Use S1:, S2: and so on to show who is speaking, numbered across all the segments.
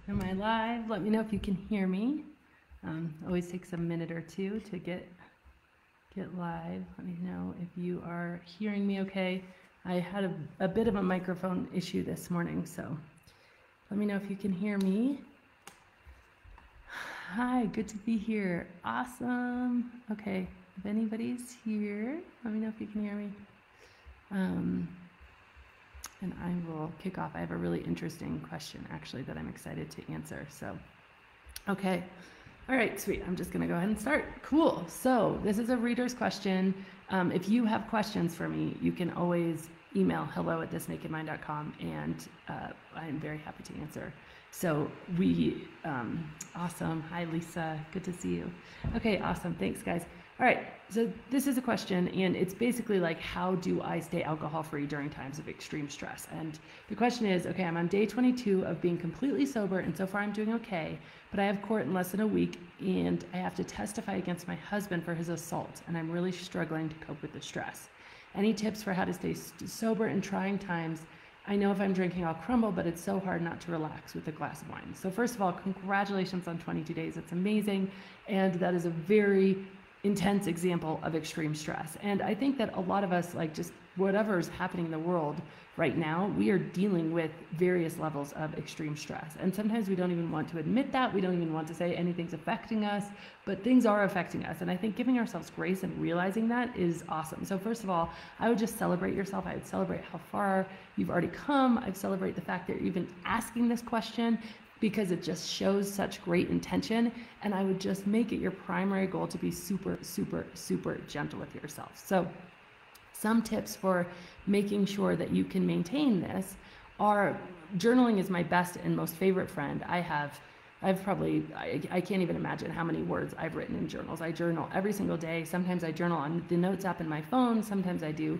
S1: Am I live? Let me know if you can hear me. Always takes a minute or two to get live. Let me know if you are hearing me okay. I had a bit of a microphone issue this morning, so let me know if you can hear me. Hi, good to be here. Awesome. Okay, if anybody's here, let me know if you can hear me. And I will kick off. I have a really interesting question, actually, that I'm excited to answer. So, okay. All right, sweet. I'm just going to go ahead and start. Cool. So this is a reader's question. If you have questions for me, you can always email hello@thisnakedmind.com, and I'm very happy to answer. So awesome. Hi, Lisa. Good to see you. Okay, awesome. Thanks, guys. All right, so this is a question, and it's basically like, how do I stay alcohol-free during times of extreme stress? And the question is, okay, I'm on day 22 of being completely sober, and so far I'm doing okay, but I have court in less than a week, and I have to testify against my husband for his assault, and I'm really struggling to cope with the stress. Any tips for how to stay sober in trying times? I know if I'm drinking, I'll crumble, but it's so hard not to relax with a glass of wine. So first of all, congratulations on 22 days. It's amazing, and that is a very intense example of extreme stress. And I think that a lot of us, like, just whatever is happening in the world right now, we are dealing with various levels of extreme stress. And sometimes we don't even want to admit that. We don't even want to say anything's affecting us, but things are affecting us. And I think giving ourselves grace and realizing that is awesome. So first of all, I would just celebrate yourself. I would celebrate how far you've already come. I'd celebrate the fact that you're even asking this question, because it just shows such great intention. And I would just make it your primary goal to be super, super, super gentle with yourself. So some tips for making sure that you can maintain this are, journaling is my best and most favorite friend. I can't even imagine how many words I've written in journals. I journal every single day. Sometimes I journal on the notes app in my phone. Sometimes I do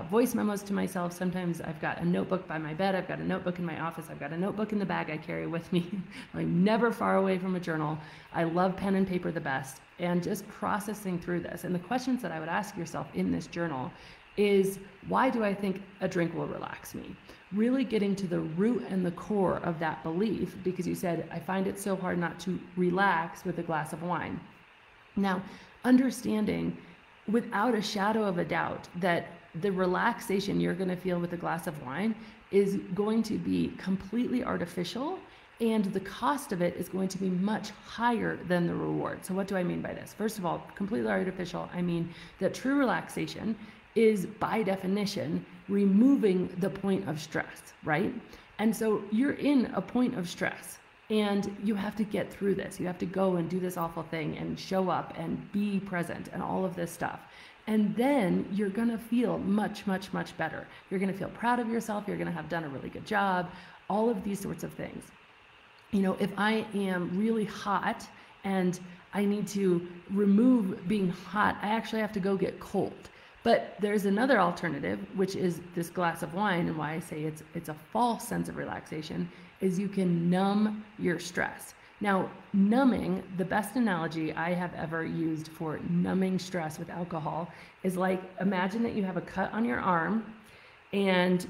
S1: voice memos to myself. Sometimes I've got a notebook by my bed. I've got a notebook in my office. I've got a notebook in the bag I carry with me. I'm never far away from a journal. I love pen and paper the best, and just processing through this. And the questions that I would ask yourself in this journal is, why do I think a drink will relax me? Really getting to the root and the core of that belief, because you said, I find it so hard not to relax with a glass of wine. Now, understanding without a shadow of a doubt that the relaxation you're going to feel with a glass of wine is going to be completely artificial, and the cost of it is going to be much higher than the reward. So what do I mean by this? First of all, completely artificial, I mean that true relaxation is, by definition, removing the point of stress, right? And so you're in a point of stress, and you have to get through this. You have to go and do this awful thing and show up and be present and all of this stuff. And then you're gonna feel much, much, much better. You're gonna feel proud of yourself. You're gonna have done a really good job, all of these sorts of things. You know, if I am really hot and I need to remove being hot, I actually have to go get cold. But there's another alternative, which is this glass of wine, and why I say it's a false sense of relaxation, is you can numb your stress. Now, numbing, the best analogy I have ever used for numbing stress with alcohol is like, imagine that you have a cut on your arm, and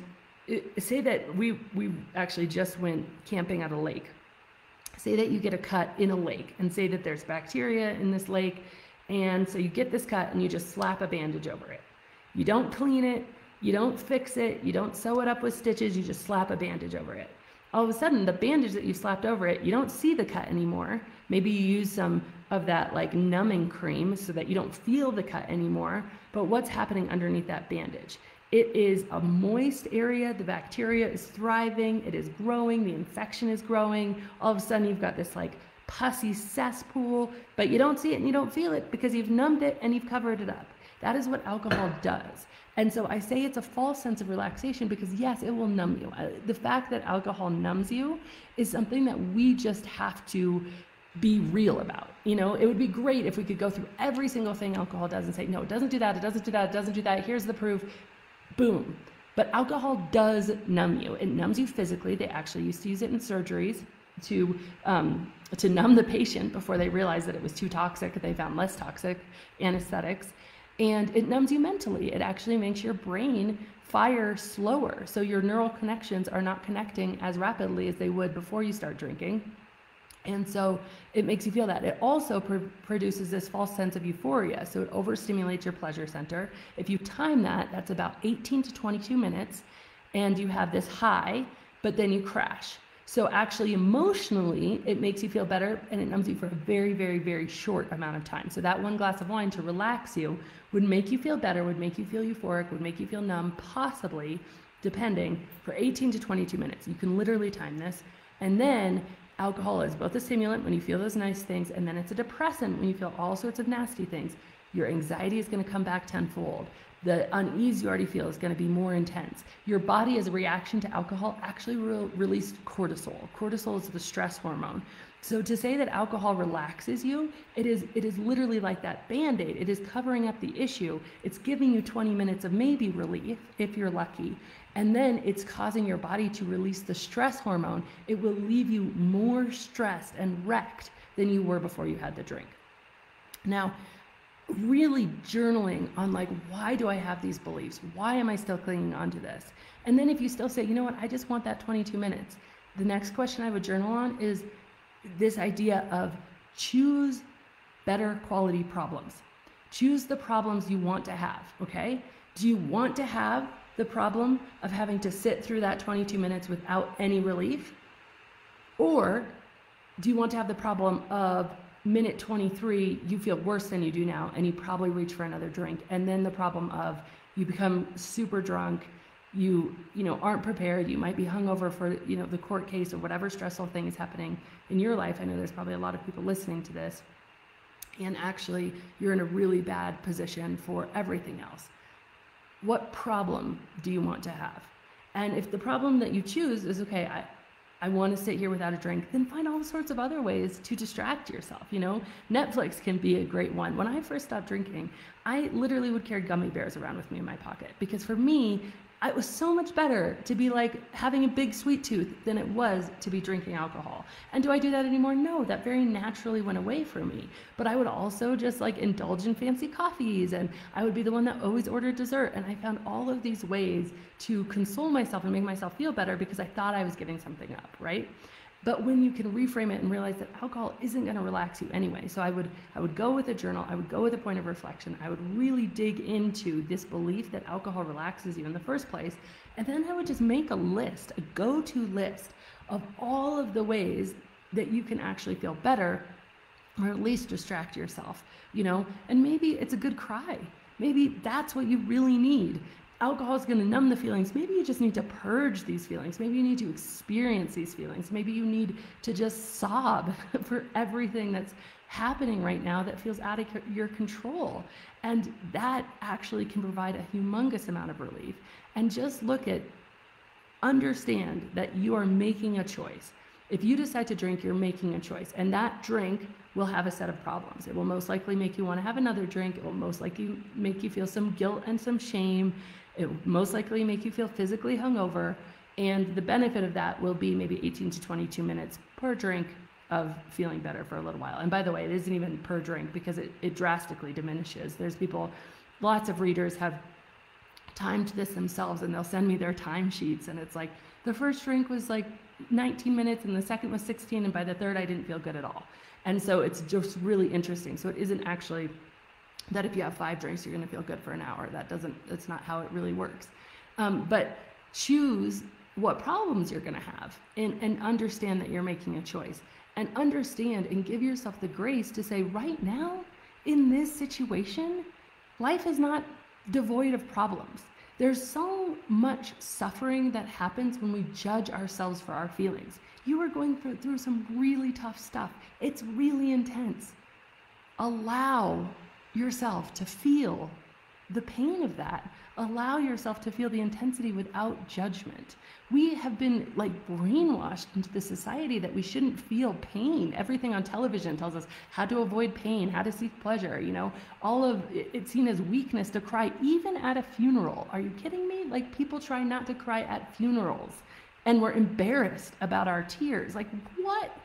S1: say that we actually just went camping at a lake. Say that you get a cut in a lake, and say that there's bacteria in this lake, and so you get this cut and you just slap a bandage over it. You don't clean it, you don't fix it, you don't sew it up with stitches, you just slap a bandage over it. All of a sudden, the bandage that you slapped over it, you don't see the cut anymore. Maybe you use some of that like numbing cream so that you don't feel the cut anymore. But what's happening underneath that bandage? It is a moist area. The bacteria is thriving. It is growing. The infection is growing. All of a sudden, you've got this like pussy cesspool, but you don't see it and you don't feel it because you've numbed it and you've covered it up. That is what alcohol does. And so I say it's a false sense of relaxation because, yes, it will numb you. The fact that alcohol numbs you is something that we just have to be real about. You know, it would be great if we could go through every single thing alcohol does and say, no, it doesn't do that, it doesn't do that, it doesn't do that, here's the proof, boom. But alcohol does numb you. It numbs you physically. They actually used to use it in surgeries to numb the patient before they realized that it was too toxic. They found less toxic anesthetics. And it numbs you mentally. It actually makes your brain fire slower. So your neural connections are not connecting as rapidly as they would before you start drinking. And so it makes you feel that. It also produces this false sense of euphoria. So it overstimulates your pleasure center. If you time that, that's about 18 to 22 minutes, and you have this high, but then you crash. So actually emotionally, it makes you feel better, and it numbs you for a very, very, very short amount of time. So that one glass of wine to relax you would make you feel better, would make you feel euphoric, would make you feel numb, possibly, depending, for 18 to 22 minutes. You can literally time this. And then alcohol is both a stimulant when you feel those nice things, and then it's a depressant when you feel all sorts of nasty things. Your anxiety is going to come back tenfold. The unease you already feel is going to be more intense. Your body, as a reaction to alcohol, actually release cortisol. Cortisol is the stress hormone. So to say that alcohol relaxes you, it is literally like that Band-Aid. It is covering up the issue. It's giving you 20 minutes of maybe relief, if you're lucky. And then it's causing your body to release the stress hormone. It will leave you more stressed and wrecked than you were before you had the drink. Now, really journaling on, like, why do I have these beliefs? Why am I still clinging on to this? And then if you still say, you know what, I just want that 22 minutes. The next question I would journal on is this idea of choose better quality problems. Choose the problems you want to have, okay? Do you want to have the problem of having to sit through that 22 minutes without any relief? Or do you want to have the problem of minute 23, you feel worse than you do now, and you probably reach for another drink, and then the problem of you become super drunk, you aren't prepared, you might be hungover for the court case or whatever stressful thing is happening in your life. I know there's probably a lot of people listening to this, and actually you're in a really bad position for everything else. What problem do you want to have? And if the problem that you choose is, okay, I want to sit here without a drink, then find all sorts of other ways to distract yourself. Netflix can be a great one. When I first stopped drinking, I literally would carry gummy bears around with me in my pocket, because for me, it was so much better to be like having a big sweet tooth than it was to be drinking alcohol. And do I do that anymore? No, that very naturally went away from me. But I would also just like indulge in fancy coffees, and I would be the one that always ordered dessert. And I found all of these ways to console myself and make myself feel better because I thought I was giving something up, right? But when you can reframe it and realize that alcohol isn't going to relax you anyway. So I would go with a journal, I would go with a point of reflection, I would really dig into this belief that alcohol relaxes you in the first place, and then I would just make a list, a go-to list of all of the ways that you can actually feel better, or at least distract yourself, and maybe it's a good cry. Maybe that's what you really need. Alcohol is going to numb the feelings. Maybe you just need to purge these feelings. Maybe you need to experience these feelings. Maybe you need to just sob for everything that's happening right now that feels out of your control. And that actually can provide a humongous amount of relief. And just understand that you are making a choice. If you decide to drink, you're making a choice. And that drink will have a set of problems. It will most likely make you want to have another drink. It will most likely make you feel some guilt and some shame. It will most likely make you feel physically hungover, and the benefit of that will be maybe 18 to 22 minutes per drink of feeling better for a little while. And by the way, it isn't even per drink because it drastically diminishes. There's lots of readers have timed this themselves, and they'll send me their timesheets, and it's like the first drink was like 19 minutes and the second was 16, and by the third I didn't feel good at all. And so it's just really interesting. So it isn't actually that if you have 5 drinks, you're going to feel good for an hour. That's not how it really works. But choose what problems you're going to have, and understand that you're making a choice, and understand and give yourself the grace to say, right now, in this situation, life is not devoid of problems. There's so much suffering that happens when we judge ourselves for our feelings. You are going through some really tough stuff. It's really intense. Allow yourself to feel the pain of that. Allow yourself to feel the intensity without judgment. We have been brainwashed into the society that we shouldn't feel pain. Everything on television tells us how to avoid pain, how to seek pleasure. All of it's seen as weakness to cry, even at a funeral. Are you kidding me? People try not to cry at funerals, and we're embarrassed about our tears. What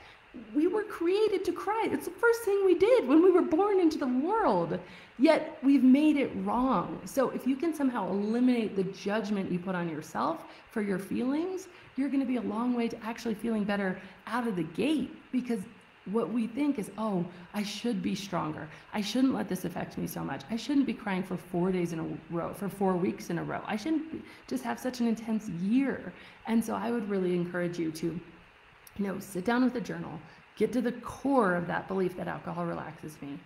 S1: We were created to cry. It's the first thing we did when we were born into the world. Yet we've made it wrong. So if you can somehow eliminate the judgment you put on yourself for your feelings, you're going to be a long way to actually feeling better out of the gate. Because what we think is, oh, I should be stronger. I shouldn't let this affect me so much. I shouldn't be crying for 4 days in a row, for 4 weeks in a row. I shouldn't just have such an intense year. And so I would really encourage you to, sit down with a journal, get to the core of that belief that alcohol relaxes me.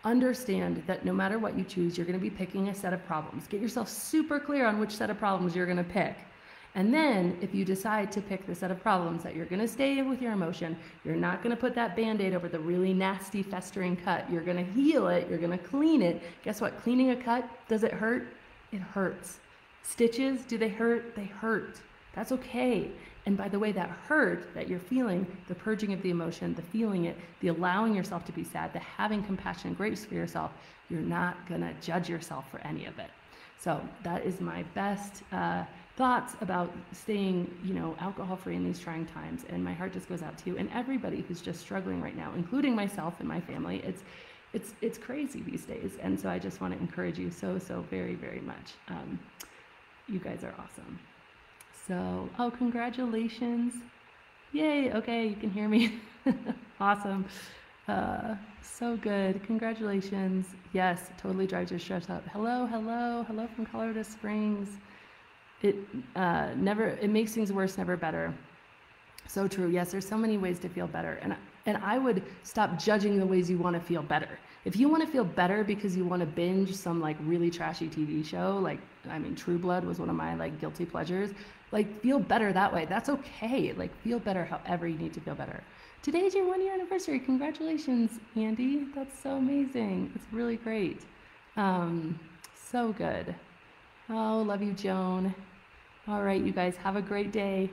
S1: Understand that no matter what you choose, you're going to be picking a set of problems. Get yourself super clear on which set of problems you're going to pick. And then if you decide to pick the set of problems that you're going to stay with your emotion, you're not going to put that Band-Aid over the really nasty festering cut. You're going to heal it. You're going to clean it. Guess what? Cleaning a cut, does it hurt? It hurts. Stitches, do they hurt? They hurt. That's okay. And by the way, that hurt that you're feeling, the purging of the emotion, the feeling it, the allowing yourself to be sad, the having compassion and grace for yourself, you're not going to judge yourself for any of it. So that is my best thoughts about staying, alcohol-free in these trying times. And my heart just goes out to you and everybody who's just struggling right now, including myself and my family. It's crazy these days. And so I just want to encourage you so very, very much. You guys are awesome. So, congratulations. Yay, okay, you can hear me. Awesome. So good. Congratulations. Yes, totally drives your stress up. Hello from Colorado Springs. It makes things worse, never better. So true. Yes, there's so many ways to feel better. And I would stop judging the ways you want to feel better. If you want to feel better because you want to binge some really trashy TV show, True Blood was one of my guilty pleasures, feel better that way. That's okay. Feel better however you need to feel better. Today's your 1-year anniversary. Congratulations, Andy. That's so amazing. It's really great. So good. Oh, love you, Joan. All right, you guys have a great day.